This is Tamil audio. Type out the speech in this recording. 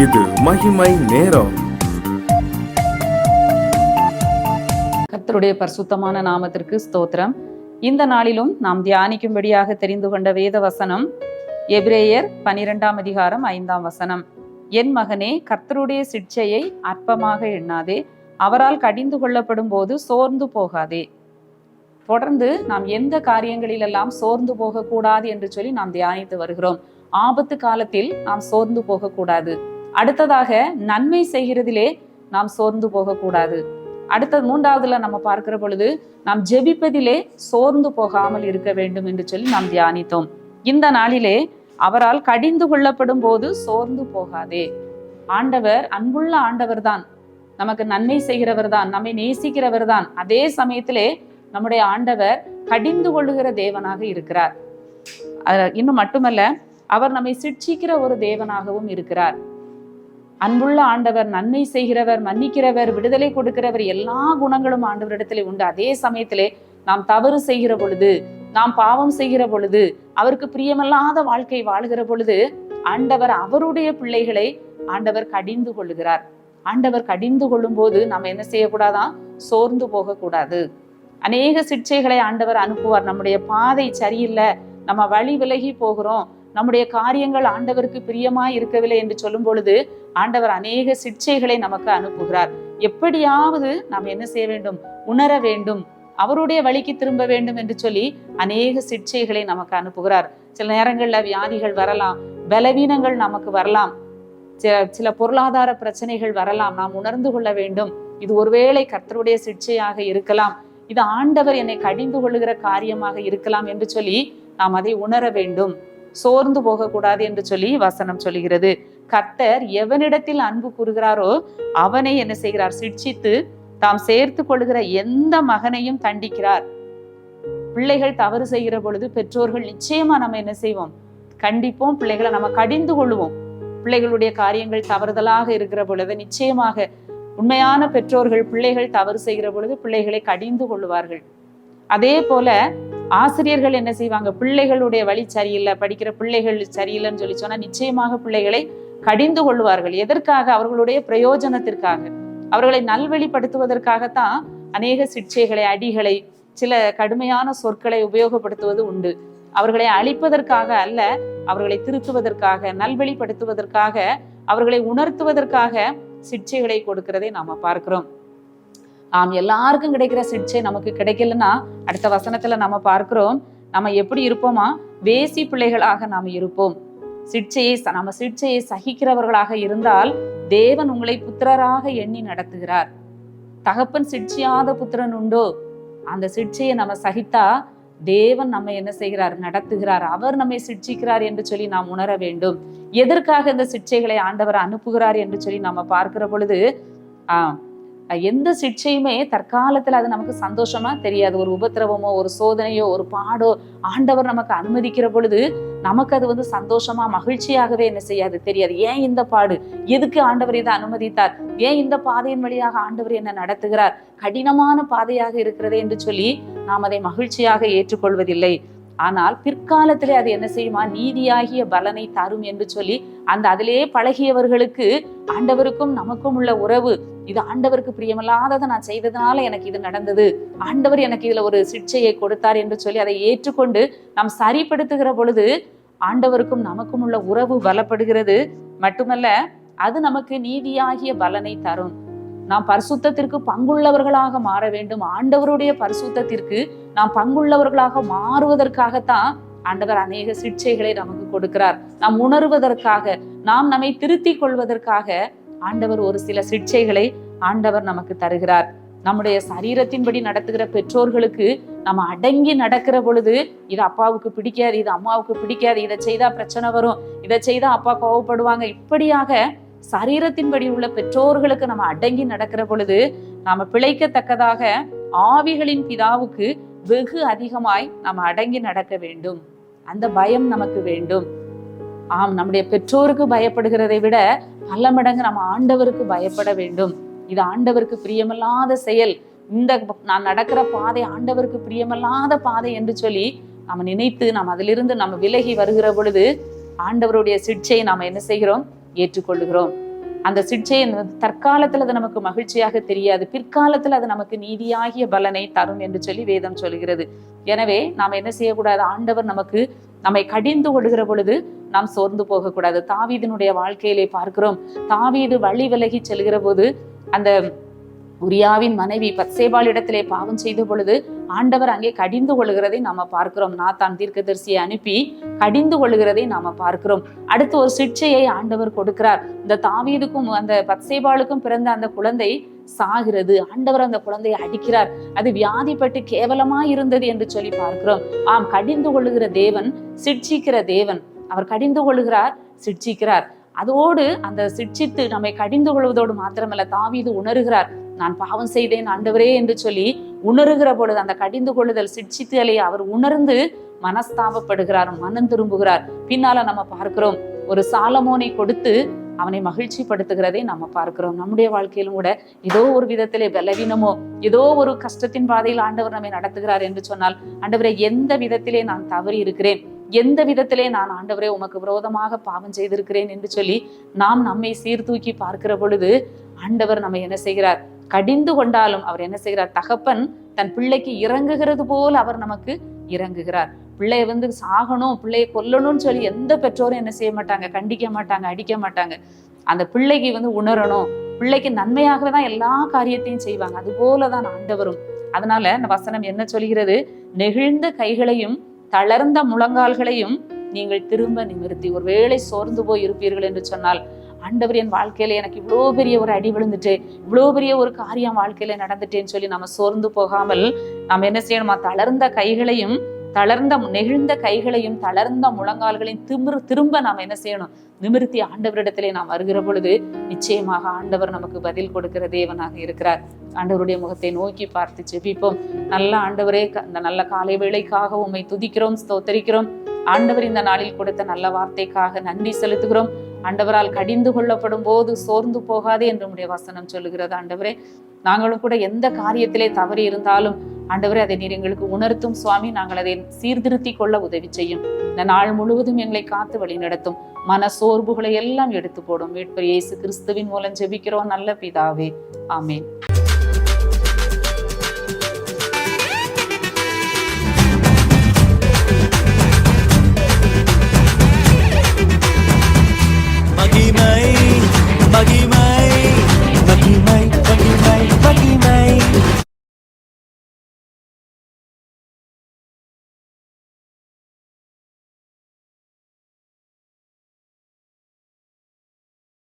இது மகிமை நேரம். கர்த்தருடைய பரிசுத்தமான நாமத்திற்கு ஸ்தோத்திரம். இந்த நாளிலும் நாம் தியானிக்கும்படியாக தெரிந்து கொண்ட வேத வசனம் எபிரேயர் 12ஆம் அதிகாரம் 5ஆம் வசனம். என் மகனே, கர்த்தருடைய சிட்சையை அற்பமாக எண்ணாதே, அவரால் கடிந்து கொள்ளப்படும் போது சோர்ந்து போகாதே. தொடர்ந்து நாம் எந்த காரியங்களிலெல்லாம் சோர்ந்து போகக்கூடாது என்று சொல்லி நாம் தியானித்து வருகிறோம். ஆபத்து காலத்தில் நாம் சோர்ந்து போகக்கூடாது. அடுத்ததாக நன்மை செய்கிறதிலே நாம் சோர்ந்து போகக்கூடாது. அடுத்தது மூன்றாவதுல நம்ம பார்க்கிற பொழுது நாம் ஜெபிப்பதிலே சோர்ந்து போகாமல் இருக்க வேண்டும் என்று சொல்லி நாம் தியானித்தோம். இந்த நாளிலே அவரால் கடிந்து கொள்ளப்படும் போது சோர்ந்து போகாதே. ஆண்டவர் அன்புள்ள ஆண்டவர் தான், நமக்கு நன்மை செய்கிறவர் தான், நம்மை நேசிக்கிறவர் தான். அதே சமயத்திலே நம்முடைய ஆண்டவர் கடிந்து கொள்ளுகிற தேவனாக இருக்கிறார். இன்னும் மட்டுமல்ல, அவர் நம்மை சிட்சிக்கிற ஒரு தேவனாகவும் இருக்கிறார். அன்புள்ள ஆண்டவர், நன்மை செய்கிறவர், மன்னிக்கிறவர், விடுதலை கொடுக்கிறவர், எல்லா குணங்களும் ஆண்டவரிடத்திலே உண்டு. அதே சமயத்திலே நாம் தவறு செய்கிற பொழுது, நாம் பாவம் செய்கிற பொழுது, அவருக்கு பிரியமில்லாத வாழ்க்கை வாழ்கிற பொழுது ஆண்டவர் அவருடைய பிள்ளைகளை ஆண்டவர் கடிந்து கொள்ளுகிறார். ஆண்டவர் கடிந்து கொள்ளும் போது நம்ம என்ன செய்யக்கூடாதான்? சோர்ந்து போகக்கூடாது. அநேக சிட்சைகளை ஆண்டவர் அனுப்புவார். நம்முடைய பாதை சரியில்லை, நம்ம வழி விலகி போகிறோம், நம்முடைய காரியங்கள் ஆண்டவருக்கு பிரியமாய் இருக்கவில்லை என்று சொல்லும் பொழுது ஆண்டவர் அநேக சிட்சைகளை நமக்கு அனுப்புகிறார். எப்படியாவது நாம் என்ன செய்ய வேண்டும்? உணர வேண்டும், அவருடைய வழிக்கு திரும்ப வேண்டும் என்று சொல்லி அநேக சிட்சைகளை நமக்கு அனுப்புகிறார். சில நேரங்கள்ல வியாதிகள் வரலாம், பலவீனங்கள் நமக்கு வரலாம், சில பொருளாதார பிரச்சனைகள் வரலாம். நாம் உணர்ந்து கொள்ள வேண்டும், இது ஒருவேளை கர்த்தருடைய சிட்சையாக இருக்கலாம், இது ஆண்டவர் என்னை கடிந்து கொள்ளுகிற காரியமாக இருக்கலாம் என்று சொல்லி நாம் அதை உணர வேண்டும். சோர்ந்து போகக்கூடாது என்று சொல்லி வசனம் சொல்லுகிறது. கர்த்தர் எவனிடத்தில் அன்பு கூறுகிறாரோ அவனை என்ன செய்கிறார்? சிட்சித்து தாம் சேர்த்து கொள்ளுகிற எந்த மகனையும் தண்டிக்கிறார். பிள்ளைகள் தவறு செய்கிற பொழுது பெற்றோர்கள் நிச்சயமா நம்ம என்ன செய்வோம்? கண்டிப்போம், பிள்ளைகளை நம்ம கடிந்து கொள்ளுவோம். பிள்ளைகளுடைய காரியங்கள் தவறுதலாக இருக்கிற பொழுது நிச்சயமாக உண்மையான பெற்றோர்கள் பிள்ளைகள் தவறு செய்கிற பொழுது பிள்ளைகளை கடிந்து கொள்ளுவார்கள். அதே போல ஆசிரியர்கள் என்ன செய்வாங்க? பிள்ளைகளுடைய வழி சரியில்லை, படிக்கிற பிள்ளைகள் சரியில்லைன்னு சொல்லி சொன்னா நிச்சயமாக பிள்ளைகளை கடிந்து கொள்வார்கள். எதற்காக? அவர்களுடைய பிரயோஜனத்திற்காக, அவர்களை நல்வழிப்படுத்துவதற்காகத்தான் அநேக சிட்சைகளை, அடிகளை, சில கடுமையான சொற்களை உபயோகப்படுத்துவது உண்டு. அவர்களை அழிப்பதற்காக அல்ல, அவர்களை திருத்துவதற்காக, நல்வழிப்படுத்துவதற்காக, அவர்களை உணர்த்துவதற்காக சிட்சைகளை கொடுக்கிறதை நாம பார்க்கிறோம். எல்லாருக்கும் கிடைக்கிற சிட்சை நமக்கு கிடைக்கலன்னா அடுத்த வசனத்துல நம்ம பார்க்கிறோம், நம்ம எப்படி இருப்போமா? வேசி பிள்ளைகளாக நாம் இருப்போம். நம்ம சிட்சையை சகிக்கிறவர்களாக இருந்தால் தேவன் உங்களை புத்திரராக எண்ணி நடத்துகிறார். தகப்பன் சிட்சியாத புத்திரன் உண்டோ? அந்த சிட்சையை நம்ம சகித்தா தேவன் நம்ம என்ன செய்கிறார்? நடத்துகிறார். அவர் நம்மை சிட்சிக்கிறார் என்று சொல்லி நாம் உணர வேண்டும். எதற்காக இந்த சிட்சைகளை ஆண்டவர் அனுப்புகிறார் என்று சொல்லி நம்ம பார்க்கிற பொழுது எந்த சிட்சையுமே தற்காலத்துல அது நமக்கு சந்தோஷமா தெரியாது. ஒரு உபத்திரவமோ, ஒரு சோதனையோ, ஒரு பாடோ ஆண்டவர் நமக்கு அனுமதிக்கிற பொழுது நமக்கு அது சந்தோஷமா, மகிழ்ச்சியாகவே என்ன செய்யாது? தெரியாது. ஏன் இந்த பாடு? எதுக்கு ஆண்டவர் இதை அனுமதித்தார்? ஏன் இந்த பாதையின் வழியாக ஆண்டவர் என்ன நடத்துகிறார்? கடினமான பாதையாக இருக்கிறதே என்று சொல்லி நாம் அதை மகிழ்ச்சியாக ஏற்றுக்கொள்வதில்லை. ஆனால் பிற்காலத்திலே அது என்ன செய்யுமா? நீதியாகிய பலனை தரும் என்று சொல்லி அதிலே பழகியவர்களுக்கு ஆண்டவருக்கும் நமக்கும் உள்ள உறவு, இது ஆண்டவருக்கு பிரியமில்லாததை நான் செய்ததுனால எனக்கு இது நடந்தது, ஆண்டவர் எனக்கு இதுல ஒரு சிட்சையை கொடுத்தார் என்று சொல்லி அதை ஏற்றுக்கொண்டு நாம் சரிப்படுத்துகிற பொழுது ஆண்டவருக்கும் நமக்கும் உள்ள உறவு பலப்படுகிறது. மட்டுமல்ல, அது நமக்கு நீதியாகிய பலனை தரும். நாம் பரிசுத்தத்திற்கு பங்குள்ளவர்களாக மாற வேண்டும். ஆண்டவருடைய பரிசுத்தத்திற்கு நாம் பங்குள்ளவர்களாக மாறுவதற்காகத்தான் ஆண்டவர் அநேக சிட்சைகளை நமக்கு கொடுக்கிறார். நாம் உணர்வதற்காக, நாம் நம்மை திருத்திக் கொள்வதற்காக ஆண்டவர் ஒரு சில சிட்சைகளை ஆண்டவர் நமக்கு தருகிறார். நம்முடைய சரீரத்தின்படி நடத்துகிற பெற்றோர்களுக்கு நம்ம அடங்கி நடக்கிற பொழுது இது அப்பாவுக்கு பிடிக்காது, இது அம்மாவுக்கு பிடிக்காது, இதை செய்தா பிரச்சனை வரும், இதை செய்தா அப்பா கோவப்படுவாங்க, இப்படியாக சரீரத்தின்படி உள்ள பெற்றோர்களுக்கு நம்ம அடங்கி நடக்கிற பொழுது நாம பிழைக்கத்தக்கதாக ஆவிகளின் பிதாவுக்கு வெகு அதிகமாய் நம்ம அடங்கி நடக்க வேண்டும். அந்த பயம் நமக்கு வேண்டும். நம்முடைய பெற்றோருக்கு பயப்படுகிறதை விட பல மடங்கு நம்ம ஆண்டவருக்கு பயப்பட வேண்டும். இது ஆண்டவருக்கு பிரியமில்லாத செயல், நான் நடக்கிற பாதை ஆண்டவருக்கு பிரியமில்லாத பாதை என்று சொல்லி நம்ம நினைத்து நாம் அதிலிருந்து நம்ம விலகி வருகிற பொழுது ஆண்டவருடைய சிட்சையை நாம என்ன செய்கிறோம்? ஏற்றுக்கொள்ளுகிறோம். அந்த சிட்சை தற்காலத்துல அது நமக்கு மகிழ்ச்சியாக தெரியாது, பிற்காலத்துல அது நமக்கு நீதியாகிய பலனை தரும் என்று சொல்லி வேதம் சொல்கிறது. எனவே நாம் என்ன செய்யக்கூடாது? ஆண்டவர் நம்மை கடிந்து கொள்கிற பொழுது நாம் சோர்ந்து போகக்கூடாது. தாவீதினுடைய வாழ்க்கையிலே பார்க்கிறோம், தாவீது வழி விலகி செல்கிற போது அந்த உரியாவின் மனைவி பத்சேபாள் இடத்திலே பாவம் செய்த பொழுது ஆண்டவர் அங்கே கடிந்து கொள்கிறதை நாம பார்க்கிறோம். நாத்தான் தீர்க்கதரிசியை அனுப்பி கடிந்து கொள்கிறதை நாம பார்க்கிறோம். அடுத்து ஒரு சிட்சையை ஆண்டவர் கொடுக்கிறார். இந்த தாவீதுக்கும் அந்த பத்சேபாளுக்கும் பிறந்த அந்த குழந்தை சாகிறது. ஆண்டவர் அந்த குழந்தையை அடிக்கிறார். அது வியாதிப்பட்டு கேவலமா இருந்தது என்று சொல்லி பார்க்கிறோம். ஆம், கடிந்து கொள்ளுகிற தேவன், சிட்சிக்கிற தேவன். அவர் கடிந்து கொள்ளுகிறார், சிட்சிக்கிறார். அதோடு அந்த சிட்சித்து நம்மை கடிந்து கொள்வதோடு மாத்திரமல்ல, தாவீது உணர்கிறார், நான் பாவம் செய்தேன் ஆண்டவரே என்று சொல்லி உணர்கிற பொழுது அந்த கடிந்து கொள்ளுதல் சிட்சித்தலை அவர் உணர்ந்து மனஸ்தாபப்படுகிறார், மனம் திரும்புகிறார். பின்னால நம்ம பார்க்கிறோம், ஒரு சாலமோனை கொடுத்து அவனை மகிழ்ச்சி படுத்துகிறதை நம்ம பார்க்கிறோம். நம்முடைய வாழ்க்கையிலும் கூட ஏதோ ஒரு விதத்திலே பலவீனமோ, ஏதோ ஒரு கஷ்டத்தின் பாதையில் ஆண்டவர் நம்மை நடத்துகிறார் என்று சொன்னால், ஆண்டவரே எந்த விதத்திலே நான் தவறி இருக்கிறேன், எந்த விதத்திலே நான் ஆண்டவரே உமக்கு விரோதமாக பாவம் செய்திருக்கிறேன் என்று சொல்லி நாம் நம்மை சீர்தூக்கி பார்க்கிற பொழுது ஆண்டவர் நம்ம என்ன செய்கிறார்? கடிந்து கொண்டாலும் அவர் என்ன செய்கிறார்? தகப்பன் தன் பிள்ளைக்கு இறங்குகிறது போல் அவர் நமக்கு இறங்குகிறார். பிள்ளைய சாகணும், பிள்ளைய கொல்லணும்னு சொல்லி எந்த பெற்றோரும் என்ன செய்ய மாட்டாங்க, கண்டிக்க மாட்டாங்க, அடிக்க மாட்டாங்க. அந்த பிள்ளைக்கு உணரணும், பிள்ளைக்கு நன்மையாகவே தான் எல்லா காரியத்தையும் செய்வாங்க. அது போலதான் ஆண்டவரும். அதனால இந்த வசனம் என்ன சொல்கிறது? நெகிழ்ந்த கைகளையும் தளர்ந்த முழங்கால்களையும் நீங்கள் திரும்ப நிமிர்த்தி. ஒருவேளை சோர்ந்து போய் இருப்பீர்கள் என்று சொன்னால், ஆண்டவர் என் வாழ்க்கையில எனக்கு இவ்வளோ பெரிய ஒரு அடி விழுந்துட்டு, இவ்வளோ பெரிய ஒரு காரியம் வாழ்க்கையில நடந்துட்டேன்னு சொல்லி நம்ம சோர்ந்து போகாமல் நம்ம என்ன செய்யணுமா? தளர்ந்த கைகளையும் நெகிழ்ந்த கைகளையும் தளர்ந்த முழங்கால்களையும் திரும்ப நாம் என்ன செய்யணும்? நிமிர்த்தி ஆண்டவரிடத்திலே நாம் வருகிற பொழுது நிச்சயமாக ஆண்டவர் நமக்கு பதில் கொடுக்கிற தேவனாக இருக்கிறார். ஆண்டவருடைய முகத்தை நோக்கி பார்த்து ஜெபிப்போம். நல்ல ஆண்டவரே, இந்த நல்ல காலை வேளைக்காக உம்மை துதிக்கிறோம், ஸ்தோத்தரிக்கிறோம். ஆண்டவர் இந்த நாளில் கொடுத்த நல்ல வார்த்தைக்காக நன்றி செலுத்துகிறோம். ஆண்டவரால் கடிந்து கொள்ளப்படும் போது சோர்ந்து போகாதே என்று உம்முடைய வசனம் சொல்லுகிறது. ஆண்டவரே, நாங்களும் கூட எந்த காரியத்திலே தவறி இருந்தாலும் ஆண்டவரே அதை நீர் எங்களுக்கு உணர்த்தும் சுவாமி. நாங்கள் அதை சீர்திருத்தி கொள்ள உதவி செய்யும். இந்த நாள் முழுவதும் எங்களை காத்து வழி நடத்தும். மன சோர்வுகளை எல்லாம் எடுத்து போடும். மீட்பர் இயேசு கிறிஸ்துவின் மூலம் ஜெபிக்கிறோம் நல்ல பிதாவே, ஆமென்.